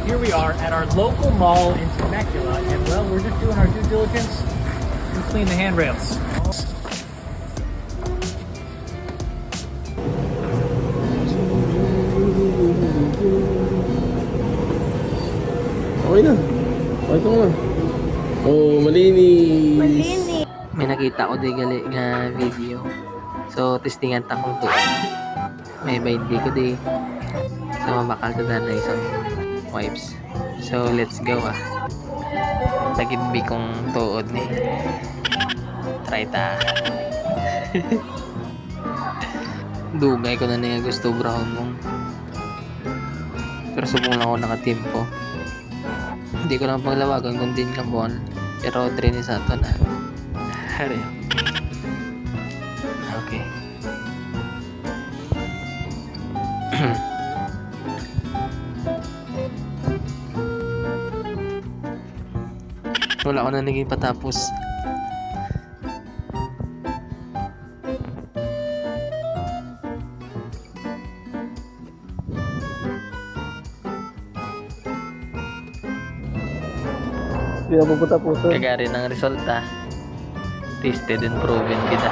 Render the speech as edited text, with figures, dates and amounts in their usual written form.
here we are at our local mall in Temecula, and well, we're just doing our due diligence to clean the handrails. Okay na. Okay ka na. Oh, malinis. Malinis. May nakita ko di gali nga video. So, testingan ta kung to. May ba hindi ko di. So, mabakal to na isang wipes. So, let's go ah. Tagidbi kong tuod ni. Try ta. Dugay ko na niya gusto brown mong. Pero subong lang ako nakatimpo. Hindi ko lang paglawagan kung din ka buwan. Pero train sa ito na. Hari. Okay. Wala ko na naging patapos. Hindi na pupunta po sir. Kagari ng resulta. Tested and proven kita.